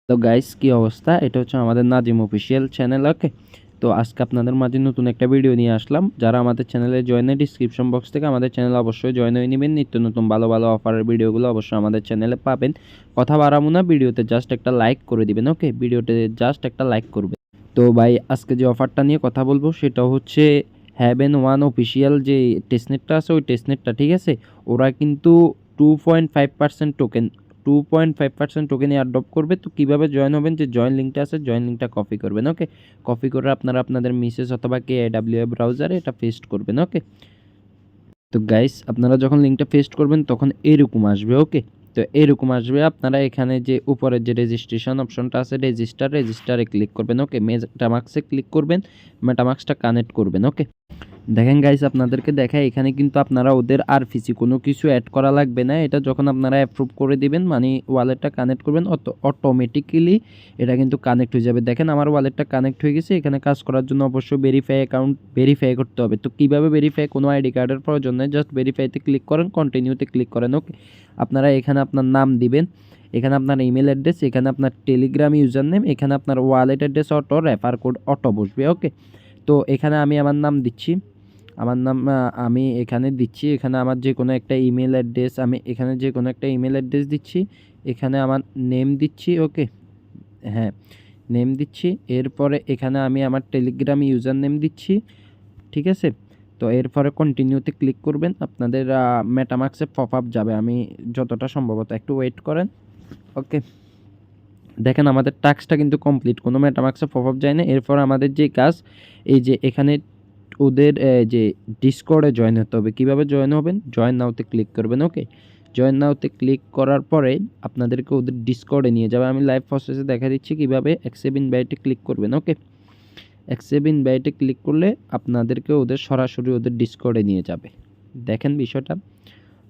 তো গাইস কি অবস্থা? এটা হচ্ছে আমাদের নাজিম অফিসিয়াল চ্যানেল। ওকে, তো আজকে আপনাদের মাঝে নতুন একটা ভিডিও নিয়ে আসলাম। যারা আমাদের চ্যানেলে জয়েনের ডিসক্রিপশন বক্স থেকে আমাদের চ্যানেল অবশ্যই জয়েন হয়ে নেবেন। নিত্য নতুন ভালো ভালো অফারের ভিডিওগুলো অবশ্যই আমাদের চ্যানেলে পাবেন। কথা বাড়াবো না, ভিডিওতে জাস্ট একটা লাইক করে দিবেন। ওকে, ভিডিওতে জাস্ট একটা লাইক করবেন। তো ভাই আজকে যে অফারটা নিয়ে কথা বলবো সেটা হচ্ছে হ্যাভেন ওয়ান অফিসিয়াল যে টেস্টনেটটা আছে ওই টেস্টনেটটা, ঠিক আছে? ওরা কিন্তু 2.5% টোকেন 2.5% টোকেন এয়ারড্রপ করবে। তো কীভাবে জয়েন হবেন, যে জয়েন লিঙ্কটা আছে জয়েন লিঙ্কটা কপি করবেন। ওকে, কপি করে আপনারা আপনাদের মিসেস অথবা KAWA ব্রাউজারে এটা পেস্ট করবেন। ওকে, তো গাইস আপনারা যখন লিঙ্কটা পেস্ট করবেন তখন এরকম আসবে। ওকে, তো এরকম আসবে। আপনারা এখানে যে উপরের যে রেজিস্ট্রেশন অপশনটা আছে রেজিস্টারে ক্লিক করবেন। ওকে, মেটামাস্কে ক্লিক করবেন, মেটামাস্কটা কানেক্ট করবেন। ওকে, দেখেন গাইস আপনাদেরকে দেখায় এখানে কিন্তু আপনারা ওদের আর ফিসি কোনো কিছু অ্যাড করা লাগবে না। এটা যখন আপনারা অ্যাপ্রুভ করে দিবেন মানে ওয়ালেটটা কানেক্ট করবেন অটোমেটিক্যালি এটা কিন্তু কানেক্ট হয়ে যাবে। দেখেন আমার ওয়ালেটটা কানেক্ট হয়ে গেছে। এখানে কাজ করার জন্য অবশ্যই ভেরিফাই করতে হবে। তো কীভাবে ভেরিফাই? কোনো আইডি কার্ডের প্রয়োজন নেই, জাস্ট ভেরিফাইতে ক্লিক করেন, কন্টিনিউতে ক্লিক করেন। ওকে, আপনারা এখানে আপনার নাম দিবেন, এখানে আপনার ইমেল অ্যাড্রেস, এখানে আপনার টেলিগ্রাম ইউজার নেম, এখানে আপনার wallet address auto, refer code auto বসবে। ওকে, তো এখানে আমি আমার নাম দিচ্ছি, আমার নাম আমি এখানে দিচ্ছি, এখানে আমার যে কোনো একটা ইমেল অ্যাড্রেস, আমি এখানে যে কোনো একটা ইমেল অ্যাড্রেস দিচ্ছি, এখানে আমার নেম দিচ্ছি। ওকে, হ্যাঁ নেম দিচ্ছি। এরপরে এখানে আমি আমার টেলিগ্রাম ইউজার নেম দিচ্ছি, ঠিক আছে? তো এরপরে কন্টিনিউতে ক্লিক করবেন, আপনাদের মেটামাস্কে পপ আপ যাবে। আমি যতটা সম্ভবত একটু ওয়েট করেন। ওকে, দেখেন আমাদের টাস্কটা কিন্তু কমপ্লিট, কোনো মেটামাস্কে পপ আপ যায় না। এরপর আমাদের যে কাজ, এই যে এখানে ওদের যে ডিসকর্ডে জয়েন হতে হবে। কীভাবে জয়েন হবেন? জয়েন নাওতে ক্লিক করবেন। ওকে, জয়েন নাওতে ক্লিক করার পরে আপনাদেরকে ওদের ডিসকর্ডে নিয়ে যাবে। আমি লাইভ প্রসেসে দেখা দিচ্ছি কীভাবে। অ্যাকসেপ্ট ইনভাইটে ক্লিক করবেন। ওকে, অ্যাকসেপ্ট ইনভাইটে ক্লিক করলে আপনাদেরকে ওদের সরাসরি ওদের ডিসকর্ডে নিয়ে যাবে। দেখেন বিষয়টা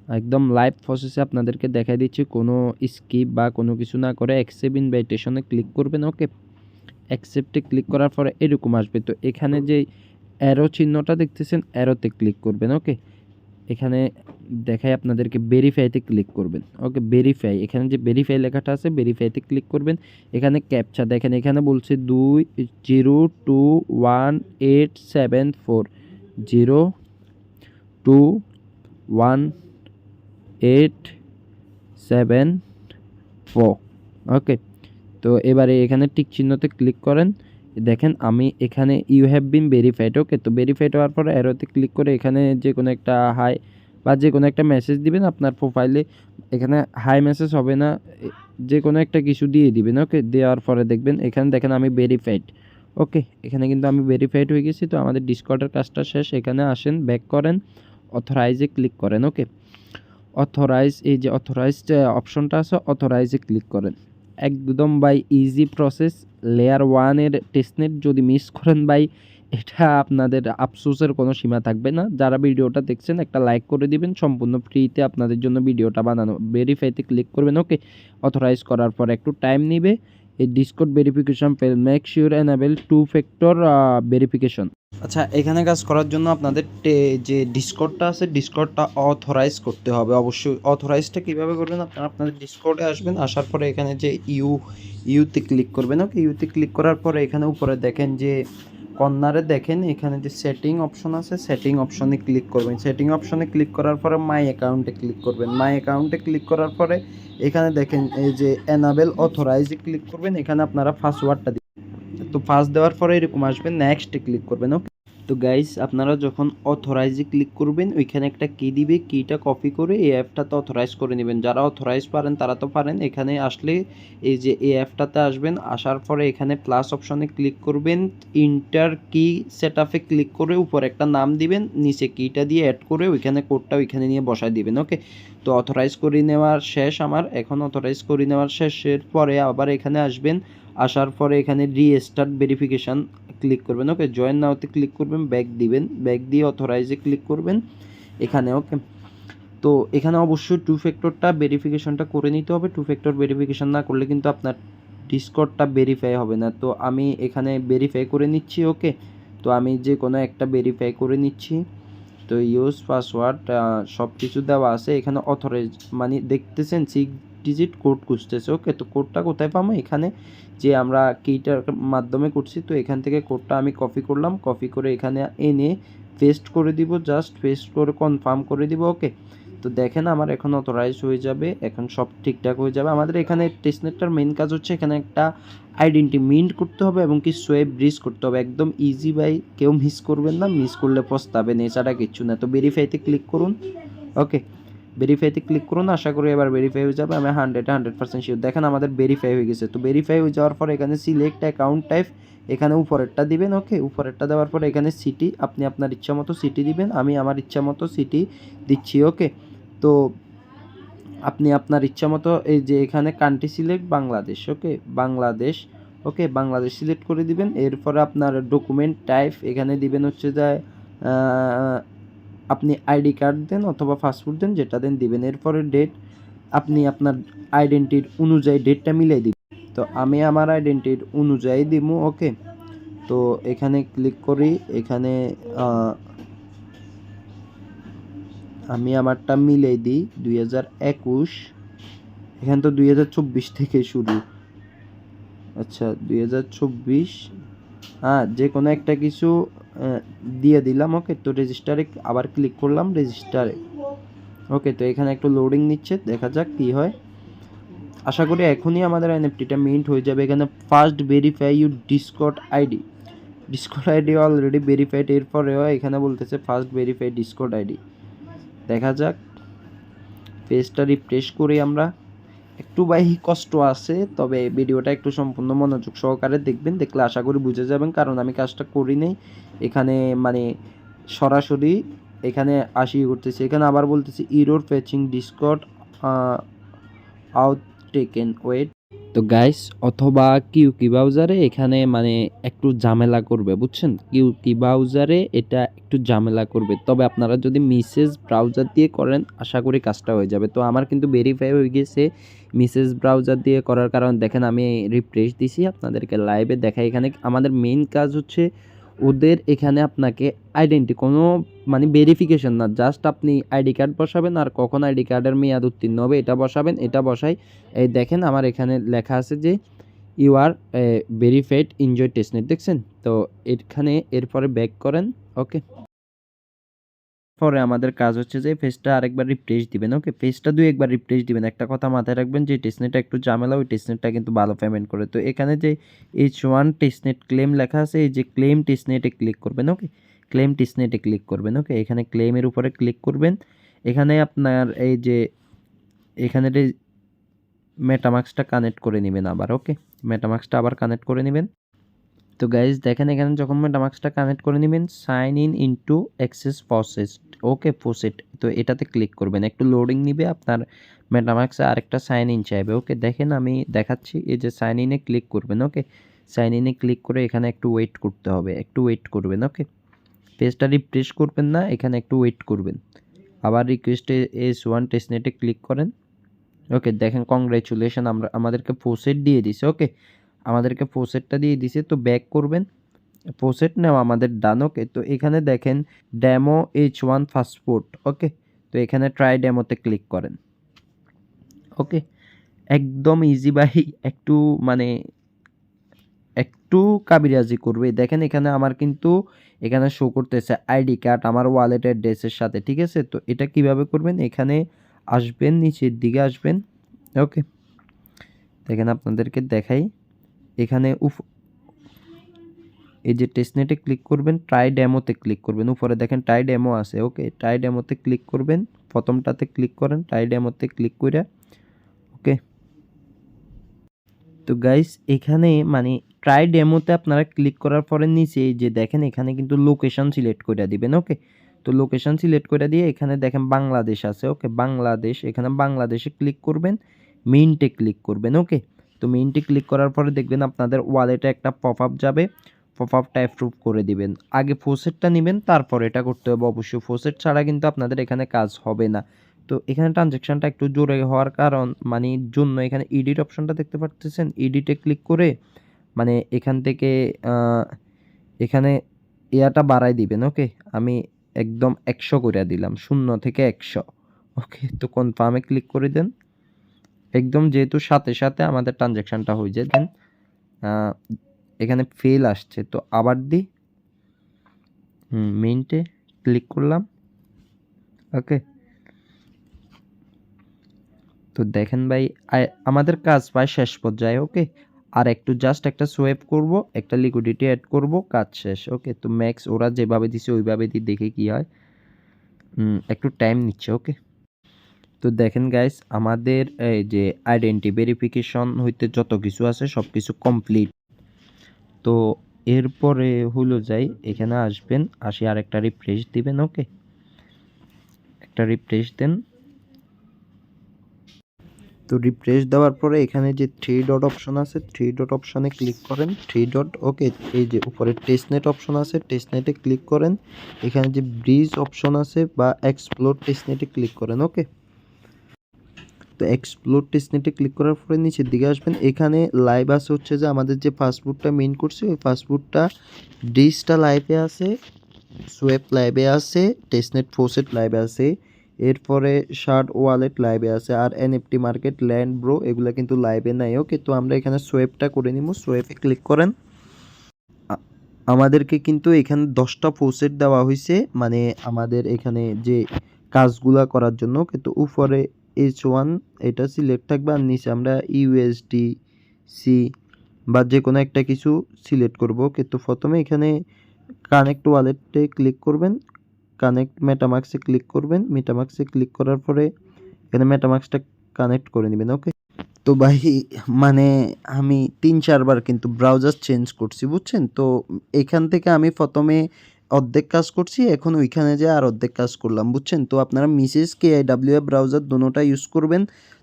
একদম লাইভ প্রসেসে আপনাদেরকে দেখা দিচ্ছি, কোনো স্কিপ বা কোনো কিছু না করে অ্যাকসেপ্ট ইনভাইটেশনে ক্লিক করবেন। ওকে, অ্যাকসেপ্টে ক্লিক করার পরে এরকম আসবে। তো এখানে যে অ্যারো চিহ্নটা দেখতেছেন, অ্যারোতে ক্লিক করবেন। ওকে, এখানে দেখায় আপনাদেরকে ভেরিফাইতে ক্লিক করবেন। ওকে, ভেরিফাই, এখানে যে ভেরিফাই লেখাটা আছে ভেরিফাইতে ক্লিক করবেন। এখানে ক্যাপচা দেখেন, এখানে বলছে 202174 02174। ওকে, তো এবারে এখানে টিক চিহ্নতে ক্লিক করেন। দেখেন আমি এখানে ইউ হ্যাভ বিন ভেরিফাইড। ওকে, তো ভেরিফাইড হওয়ার পরে অ্যারোতে ক্লিক করে এখানে যে কোনো একটা হাই বা যে কোনো একটা মেসেজ দিবেন আপনার প্রোফাইলে। এখানে হাই মেসেজ হবে না, যে কোনো একটা কিছু দিয়ে দিবেন। ওকে, দেওয়ার পরে দেখবেন এখানে দেখেন আমি ভেরিফাইড। ওকে, এখানে কিন্তু আমি ভেরিফাইড হয়ে গেছি। তো আমাদের ডিসকর্ডের কাজটা শেষ। এখানে আসেন, ব্যাক করেন, অথরাইজে ক্লিক করেন। ওকে, অথরাইজ, এই যে অথরাইজড অপশনটা আছে অথরাইজে ক্লিক করেন। একদম বাই ইজি প্রসেস। লেয়ার ওয়ানের টেস্টনেট যদি মিস করেন ভাই, এটা আপনাদের আফসোসের কোনো সীমা থাকবে না। যারা ভিডিওটা দেখছেন একটা লাইক করে দিবেন, সম্পূর্ণ ফ্রিতে আপনাদের জন্য ভিডিওটা বানানো। ভেরিফাইতে ক্লিক করবেন। ওকে, অথরাইজ করার পর একটু টাইম নেবে। এই ডিসকর্ড ভেরিফিকেশন পেল, make sure enable 2 factor verification. আচ্ছা, এখানে কাজ করার জন্য আপনাদের যে ডিসকর্ডটা আছে ডিসকর্ডটা অথরাইজ করতে হবে। অবশ্যই অথরাইজটা কীভাবে করবেন? আপনারা আপনাদের ডিসকর্ডে আসবেন, আসার পরে এখানে যে ইউতে ক্লিক করবেন। ওকে, ইউতে ক্লিক করার পরে এখানে উপরে দেখেন যে কর্নারে দেখেন এখানে যে সেটিং অপশন আছে, সেটিং অপশনে ক্লিক করবেন। সেটিং অপশনে ক্লিক করার পরে মাই অ্যাকাউন্টে ক্লিক করবেন। মাই অ্যাকাউন্টে ক্লিক করার পরে এখানে দেখেন এই যে এনাবেল অথরাইজে ক্লিক করবেন। এখানে আপনারা পাসওয়ার্ডটা দিবেন। তো পাস দেওয়ার পরে এরকম আসবেন, নেক্সটে ক্লিক করবেন। ওকে, তো গাইস আপনারা যখন অথরাইজে ক্লিক করবেন ওইখানে একটা কি দিবে, কিটা কপি করে এই অ্যাপটাতে অথরাইজ করে নেবেন। যারা অথরাইজ পারেন তারা তো পারেন। এখানে আসলে এই যে এই অ্যাপটাতে আসবেন, আসার পরে এখানে প্লাস অপশনে ক্লিক করবেন, ইন্টার কি সেট আপে ক্লিক করে উপরে একটা নাম দিবেন, নিচে কিটা দিয়ে অ্যাড করে ওইখানে কোডটা ওইখানে নিয়ে বসায় দিবেন। ওকে, তো অথরাইজ করে নেওয়ার শেষ আমার। এখন অথরাইজ করে নেওয়ার শেষের পরে আবার এখানে আসবেন, আসার পরে এখানে রিস্টার্ট ভেরিফিকেশান ক্লিক করবেন। ওকে, জয়েন নাওতে ক্লিক করবেন, ব্যাক দিবেন, ব্যাক দিয়ে অথরাইজে ক্লিক করবেন এখানে। ওকে, তো এখানে অবশ্যই 2 ফ্যাক্টরটা ভেরিফিকেশনটা করে নিতে হবে। 2 ফ্যাক্টর ভেরিফিকেশন না করলে কিন্তু আপনার ডিসকর্ডটা ভেরিফাই হবে না। তো আমি এখানে ভেরিফাই করে নিচ্ছি। ওকে, তো আমি যে কোনো একটা ভেরিফাই করে নিচ্ছি। তো ইউজ পাসওয়ার্ড সব কিছু দেওয়া আছে। এখানে অথরাইজ মানে দেখতেছেন ডিজিট কোড খুঁজতেছে। ওকে, তো কোডটা কোথায় পাবো? এখানে যে আমরা কিটার মাধ্যমে করছি, তো এখান থেকে কোডটা আমি কপি করলাম, কপি করে এখানে এনে পেস্ট করে দিব, জাস্ট পেস্ট করে কনফার্ম করে দিব। ওকে, তো দেখেন আমার এখন অথরাইজ হয়ে যাবে, এখন সব ঠিকঠাক হয়ে যাবে। আমাদের এখানে টেস্টনেটটার মেইন কাজ হচ্ছে এখানে একটা আইডেন্টি মিন্ট করতে হবে এবং কি সোয়েব ব্রিজ করতে হবে। একদম ইজি ভাই, কেউ মিস করবেন না, মিস করলে পস্তাবেন, এছাড়া কিচ্ছু না। তো ভেরিফাইতে ক্লিক করুন। ওকে, ভেরিফাইতে ক্লিক করুন, আশা করি এবার ভেরিফাই হয়ে যাবে। আমি 100% শিওর। দেখেন আমাদের ভেরিফাই হয়ে গেছে। তো ভেরিফাই হয়ে যাওয়ার পর এখানে সিলেক্ট অ্যাকাউন্ট টাইপ, এখানে উপরেরটা দিবেন। ওকে, উপরেরটা দেওয়ার পরে এখানে সিটি, আপনি আপনার ইচ্ছা মতো সিটি দিবেন, আমি আমার ইচ্ছা মতো সিটি দিচ্ছি। ওকে, তো আপনি আপনার ইচ্ছা মতো এই যে এখানে কান্ট্রি সিলেক্ট বাংলাদেশ। ওকে, বাংলাদেশ। ওকে, বাংলাদেশ সিলেক্ট করে দিবেন। এরপরে আপনার ডকুমেন্ট টাইপ এখানে দিবেন হচ্ছে যে আপনি আইডি কার্ড দেন অথবা পাসপোর্ট দেন, যেটা দেন দিবেন। এরপরে ডেট আপনি আপনার আইডেন্টিটির অনুযায়ী ডেটটা মিলাই দিবেন। তো আমি আমার আইডেন্টিটির অনুযায়ী দিব। ওকে, তো এখানে ক্লিক করি, এখানে আমি আমারটা মিলাই দিই 2021। এখানে তো 2024 থেকে শুরু। আচ্ছা 2024, হ্যাঁ যে কোনো একটা কিছু দিয়ে দিলাম। ওকে, তো রেজিস্টারে আবার ক্লিক করলাম, রেজিস্টারে। ওকে, তো এখানে একটু লোডিং নিচ্ছে, দেখা যাক কি হয়। আশা করি এখনই আমাদের এনএফটিটা মিন্ট হয়ে যাবে। এখানে first verify your Discord ID, Discord ID already verified. এরপরেও এখানে বলতেছে ফার্স্ট ভেরিফাই ডিসকর্ড আইডি। দেখা যাক, পেজটা রিফ্রেশ করি আমরা। একটু ভাই কষ্ট আছে, তবে ভিডিওটা একটু সম্পূর্ণ মনোযোগ সহকারে দেখবেন, দেখলে আশা করি বুঝে যাবেন, কারণ আমি কাজটা করি নেই এখানে, মানে সরাসরি এখানে আসি করতেছি। এখানে আবার বলতেছি error fetching Discord auth token wait. তো গাইস, অথবা কিউকি ব্রাউজারে এখানে মানে একটু ঝামেলা করবে, বুঝছেন? কিউকি ব্রাউজারে এটা একটু ঝামেলা করবে, তবে আপনারা যদি মিসেস ব্রাউজার দিয়ে করেন আশা করি কাজটা হয়ে যাবে। তো আমার কিন্তু ভেরিফাই হয়ে গেছে মিসেস ব্রাউজার দিয়ে করার কারণ দেখেন আমি রিফ্রেশ দিছি, আপনাদেরকে লাইভে দেখাই। এখানে আমাদের মেইন কাজ হচ্ছে ওদের এখানে আপনাকে আইডেন্টি কোনো মানে ভেরিফিকেশন না, জাস্ট আপনি আইডি কার্ড বসাবেন আর কখন আইডি কার্ডের মেয়াদ উত্তীর্ণ হবে এটা বসাবেন। এটা বসাই এই দেখেন আমার এখানে লেখা আছে যে you are verified enjoy testnet, দেখছেন? তো এখানে এরপরে ব্যাক করেন। ওকে, পরে আমাদের কাজ হচ্ছে যে পেজটা আরেকবার রিফ্রেশ দিবেন। ওকে, পেজটা একবার রিফ্রেশ দিবেন। একটা কথা মাথায় রাখবেন যে টেস্টনেটটা একটু ঝামেলা, ওই টেস্টনেটটা কিন্তু ভালো পেমেন্ট করে। তো এখানে যে H1 টেস্টনেট ক্লেম লেখা আছে, এই যে ক্লেম টেস্টনেটে ক্লিক করবেন। ওকে, ক্লেম টেস্টনেটে ক্লিক করবেন। ওকে, এখানে ক্লেমের উপরে ক্লিক করবেন। এখানে আপনার এই যে এখানে মেটামাক্সটা কানেক্ট করে নেবেন আবার। ওকে, মেটামাক্সটা আবার কানেক্ট করে নেবেন। তো গাইজ দেখেন এখানে যখন মেটামাক্সটা কানেক্ট করে নেবেন, sign in into access process. Okay, প্রসেট, তো এটাতে ক্লিক করবেন। একটু লোডিং নিবে, আপনার মেটামাক্সে আরেকটা সাইন ইন চাইবে। ওকে, দেখেন আমি দেখাচ্ছি, এই যে সাইন ইনে ক্লিক করবেন। ওকে, সাইন ইনে ক্লিক করে এখানে একটু ওয়েট করতে হবে, একটু ওয়েট করবেন। ওকে, পেজটা রিফ্রেশ করবেন না, এখানে একটু ওয়েট করবেন। আবার রিকোয়েস্টে H1 টেস্টনেটে ক্লিক করেন। ওকে, দেখেন কংগ্রাচুলেশন, আমাদেরকে প্রসেট দিয়ে দিছে। ওকে, আমাদেরকে প্রসেটটা দিয়ে দিছে, তো ব্যাক করবেন। প্রসেট নেওয়া আমাদের ডান। ওকে, তো এখানে দেখেন ডেমো H1 পাসপোর্ট। ওকে, তো এখানে ট্রাই ডেমোতে ক্লিক করেন। ওকে, একদম ইজি ভাই, একটু মানে একটু কাবিরাজি করবে। দেখেন এখানে আমার কিন্তু এখানে শো করতেছে আইডি কার্ড আমার ওয়ালেট অ্যাড্রেসের সাথে, ঠিক আছে? তো এটা কিভাবে করবেন, এখানে আসবেন, নিচের দিকে আসবেন। ওকে, দেখেন আপনাদেরকে দেখাই, এখানে এই যে টেস্টনেটে ক্লিক করবেন, ট্রাই ডেমোতে ক্লিক করবেন, উপরে দেখেন ট্রাই ডেমো আছে। ওকে, ট্রাই ডেমোতে ক্লিক করবেন, প্রথমটাতে ক্লিক করেন, ট্রাই ডেমোতে ক্লিক করে। ওকে, তো গাইস এখানে মানে ট্রাই ডেমোতে আপনারা ক্লিক করার পরে নিচে এই যে দেখেন এখানে কিন্তু লোকেশন সিলেক্ট করে দিবেন। ওকে, তো লোকেশন সিলেক্ট করে দিয়ে এখানে দেখেন বাংলাদেশ আছে। ওকে, বাংলাদেশ, এখানে বাংলাদেশে ক্লিক করবেন, মিন্টে ক্লিক করবেন। ওকে, তো মিন্টে ক্লিক করার পরে দেখবেন আপনাদের ওয়ালেটে একটা পপ আপ যাবে, পপ আপটা অ্যাপ্রুভ করে দিবেন। আগে ফোসেটটা নেবেন, তারপর এটা করতে হবে অবশ্যই, ফোসেট ছাড়া কিন্তু আপনাদের এখানে কাজ হবে না। তো এখানে ট্রানজ্যাকশনটা একটু জোরে হওয়ার কারণ মানে জন্য এখানে এডিট অপশনটা দেখতে পাচ্ছেন, এডিটে ক্লিক করে মানে এখান থেকে এখানে ইয়াটা বাড়াই দিবেন। ওকে, আমি একদম 100 করে দিলাম, 0 থেকে 100। ওকে, তো কনফার্মে ক্লিক করে দেন। একদম যেহেতু সাথে সাথে আমাদের ট্রানজ্যাকশানটা হয়ে যায়, দেন এখানে ফেল আসছে, তো আবার দিই মেইনটে ক্লিক করলাম। ওকে, তো দেখেন ভাই আমাদের কাজ প্রায় শেষ পর্যায়ে। ওকে, আর একটু জাস্ট একটা সোয়েপ করব, একটা লিকুইডিটি অ্যাড করব, কাজ শেষ। ওকে, তো ম্যাক্স ওরা যেভাবে দিছে ওইভাবে দিই, দেখে কি হয়। একটু টাইম নিচ্ছে। ওকে, তো দেখেন গাইস, আমাদের এই যে আইডেন্টি ভেরিফিকেশন হইতে যত কিছু আছে সব কিছু কমপ্লিট। তো এরপরে হলো যাই, এখানে আসবেন, আসি আর একটা রিফ্রেশ দিবেন। ওকে, একটা রিফ্রেশ দেন। তো রিফ্রেশ দেওয়ার পরে এখানে যে থ্রি ডট অপশন আছে, থ্রি ডট অপশনে ক্লিক করেন, থ্রি ডট। ওকে, এই যে উপরে টেস্টনেট অপশন আছে, টেস্টনেটে ক্লিক করেন। এখানে যে ব্রিজ অপশন আছে বা এক্সপ্লোর টেস্টনেটে ক্লিক করেন। ওকে, তো এক্সপ্লোর টেস্টনেটে ক্লিক করার পরে নিচের দিকে আসবেন, এখানে লাইভ আছে হচ্ছে যে আমাদের যে ফাস্টফুডটা মেইন করছি ওই ফাস্টফুডটা ডিসটা লাইভে আছে, সোয়েপ লাইভে আছে, টেস্টনেট ফোসেট লাইভে আছে, এরপরে শার্ট ওয়ালেট লাইভে আছে, আর এনএফটি মার্কেট ল্যান্ড ব্রো এগুলো কিন্তু লাইভে নাই। ওকে, তো আমরা এখানে সোয়েপটা করে নিব, সোয়েপে ক্লিক করেন। আমাদেরকে কিন্তু এখানে 10টা ফোসেট দেওয়া হয়েছে, মানে আমাদের এখানে যে কাজগুলা করার জন্য। কিন্তু উপরে H1 এটা সিলেক্ট থাকবে, আর নিচে আমরা ইউএসডি সি বা যে কোনো একটা কিছু সিলেক্ট করব। কিন্তু প্রথমে এখানে কানেক্ট ওয়ালেটে ক্লিক করবেন, কানেক্ট মেটামাক্সে ক্লিক করবেন, মেটামাক্সে ক্লিক করার পরে এখানে মেটামাক্সটা কানেক্ট করে নেবেন। ওকে, তো ভাই মানে আমি 3-4 বার কিন্তু ব্রাউজার চেঞ্জ করছি, বুঝছেন। তো এখান থেকে আমি প্রথমে অর্ধেক কাজ করছি, এখন ওইখানে যেয়ে আর অর্ধেক কাজ করলাম, বুঝছেন। তো আপনারা মিসেস KIWA ব্রাউজার দোনোটা ইউজ করবেন,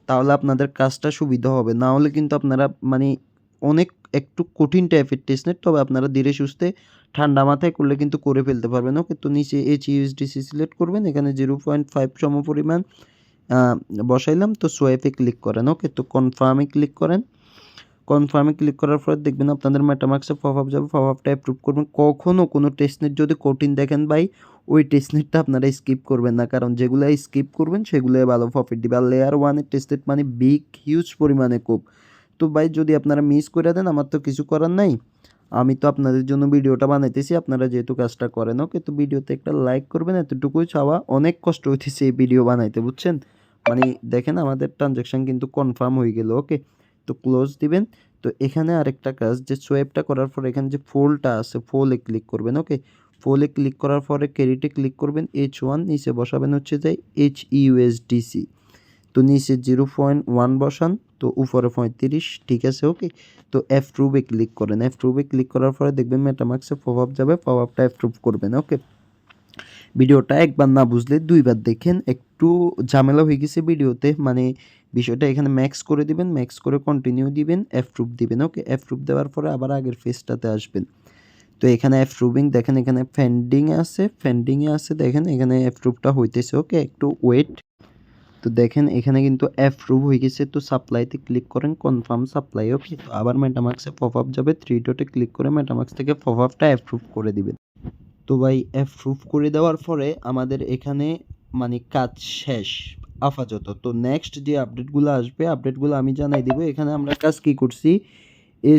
তাহলে আপনাদের কাজটা সুবিধা হবে। না হলে কিন্তু আপনারা মানে অনেক একটু কঠিন টাইপের টেস্টনেট, তবে আপনারা ধীরে সুস্থে ঠান্ডা মাথায় করলে কিন্তু করে ফেলতে পারবেন। ওকে, তো নিচে HUSDC সিলেক্ট করবেন, এখানে 0.5 সমপরিমাণ বসাইলাম, তো সোয়াইপে ক্লিক করেন। ওকে, তো কনফার্মে ক্লিক করেন। কনফার্মে ক্লিক করার পর দেখবেন আপনাদের মেটামাক্সে পপআপ যাবে, পপআপটা অ্যাপ্রুভ করবেন। কখনও কোনো টেস্টনেট যদি কঠিন দেখেন ভাই, ওই টেস্টনেটটা আপনারা স্কিপ করবেন না, কারণ যেগুলো স্কিপ করবেন সেগুলোই ভালো প্রফিট দিবে। আর লেয়ার 1-এর টেস্টনেট মানে বিগ হিউজ পরিমাণে খুব। তো ভাই যদি আপনারা মিস করে দেন, আমার তো কিছু করার নাই, আমি তো আপনাদের জন্য ভিডিওটা বানাইতেছি, আপনারা যেহেতু কাজটা করেন। ওকে, তো ভিডিওতে একটা লাইক করবেন, এতটুকুই চাওয়া। অনেক কষ্ট হইতেছে এই ভিডিও বানাইতে, বুঝছেন। মানে দেখেন আমাদের ট্রানজ্যাকশান কিন্তু কনফার্ম হয়ে গেল। ওকে, তো ক্লোজ দিবেন। তো এখানে আরেকটা কাজ, যে সোয়াইপটা করার পর এখানে যে ফোলটা আছে, ফোলে ক্লিক করবেন। ওকে, ফোলে ক্লিক করার পরে ক্রেডিটে ক্লিক করবেন, H1 নিচে বসাবেন হচ্ছে যে HUSDC, তো নিচে 0.1 বসান, তো উপরে 35, ঠিক আছে। ওকে, তো অ্যাপ্রুভে ক্লিক করেন, অ্যাপ্রুভে ক্লিক করার পরে দেখবেন মেটামাক্সে পপআপ যাবে, পপআপটা অ্যাপ্রুভ করবেন। ওকে, ভিডিওটা একবার না বুঝলে 2বার দেখেন, একটু ঝামেলা হয়ে গেছে ভিডিওতে, মানে বিষয়টা এখানে ম্যাক্স করে দিবেন, ম্যাক্স করে কন্টিনিউ দিবেন, অ্যাপ্রুভ দিবেন। ওকে, অ্যাপ্রুভ দেওয়ার পরে আবার আগের ফেজটাতে আসবেন। তো এখানে অ্যাপ্রুভিং দেখেন, এখানে পেন্ডিংয়ে আছে, পেন্ডিংয়ে আছে, দেখেন এখানে অ্যাপ্রুভটা হইতেছে। ওকে, একটু ওয়েট। তো দেখেন এখানে কিন্তু অ্যাপ্রুভ হয়ে গেছে, তো সাপ্লাইতে ক্লিক করেন, কনফার্ম সাপ্লাই। ওকে, তো আবার মেটামাক্সে পপআপ যাবে, 3 ডটে ক্লিক করে মেটামাক্স থেকে পপআপটা অ্যাপ্রুভ করে দিবেন। তো ভাই অ্যাপ্রুভ করে দেওয়ার পরে আমাদের এখানে মানে কাজ শেষ আপাতত। তো নেক্সট যে আপডেটগুলো আসবে, আপডেটগুলো আমি জানাই দিব। এখানে আমরা কাজ কি করছি,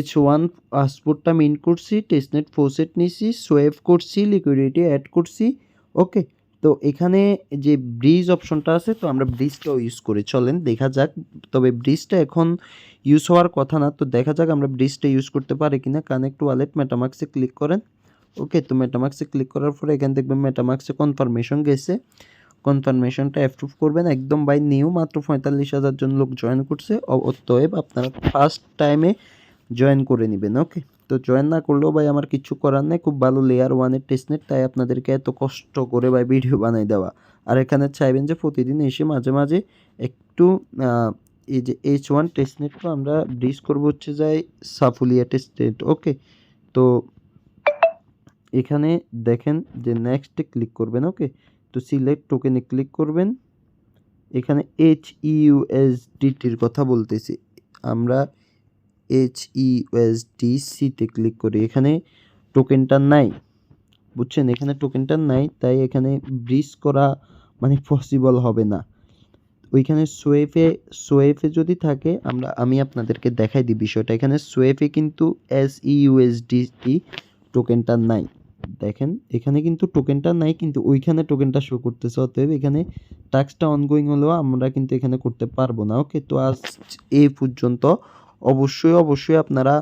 H1 পাসপোর্টটা মিন্ট করছি, টেস্টনেট ফোসেট নিছি, সোয়েভ করছি, লিকুইডিটি অ্যাড করছি। ওকে, তো এখানে যে ব্রিজ অপশনটা আছে, তো আমরা ব্রিজটাও ইউজ করি, চলেন দেখা যাক। তবে ব্রিজটা এখন ইউজ হওয়ার কথা না, তো দেখা যাক আমরা ব্রিজটা ইউজ করতে পারি কিনা। কানেক্ট ওয়ালেট মেটামাক্সে ক্লিক করেন। ওকে, তো মেটামাক্সে ক্লিক করার পরে এখানে দেখবেন মেটামাক্সে কনফার্মেশন গেছে, কনফার্মেশনটা অ্যাপ্রুভ করবেন। একদম বাই নিউ, মাত্র 45,000 জন লোক জয়েন করছে, অতএব আপনারা ফার্স্ট টাইমে জয়েন করে নেবেন। ওকে, তো জয়েন না করলেও ভাই আমার কিছু করার নেই, খুব ভালো লেয়ার 1-এর টেস্টনেট, তাই আপনাদেরকে এত কষ্ট করে ভাই ভিডিও বানাই দেওয়া। আর এখানে চাইবেন যে প্রতিদিন এসে মাঝে মাঝে একটু এই যে H1 টেস্টনেটটা আমরা ব্রিজ করবো হচ্ছে যাই সাফুলিয়া টেস্টনেট। ওকে, তো এখানে দেখেন যে নেক্সটে ক্লিক করবেন। ওকে, তো সিলেক্ট টোকেনে ক্লিক করবেন, এখানে HEUSDTর কথা বলতেছি, আমরা HEUSDCতে ক্লিক করি। এখানে টোকেনটা নাই, বুঝছেন, এখানে টোকেনটা নাই, তাই এখানে ব্রিজ করা মানে পসিবল হবে না। ওইখানে সোয়েফে যদি থাকে আমি আপনাদেরকে দেখাই দিই বিষয়টা। এখানে সোয়েফে কিন্তু SEUSDT টোকেনটা নাই। দেখেন এখানে কিন্তু টোকেনটা নাই, কিন্তু ওইখানে টোকেনটা শো করতেছে। অতএব এখানে টাস্কটা অনগোয়িং হলেও আমরা কিন্তু এখানে করতে পারবো না। ওকে, তো আজ এই পর্যন্ত। অবশ্যই আপনারা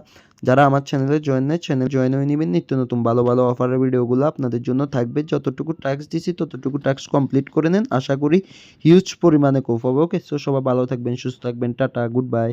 যারা আমার চ্যানেলে চ্যানেল জয়েন হয়ে নেবেন। নিত্য নতুন ভালো ভালো অফারের ভিডিওগুলো আপনাদের জন্য থাকবে। যতটুকু টাস্ক দিছি ততটুকু টাস্ক কমপ্লিট করে নেন, আশা করি হিউজ পরিমাণে কোপ হবে। ওকে, সো সবাই ভালো থাকবেন, সুস্থ থাকবেন, টাটা, গুড বাই।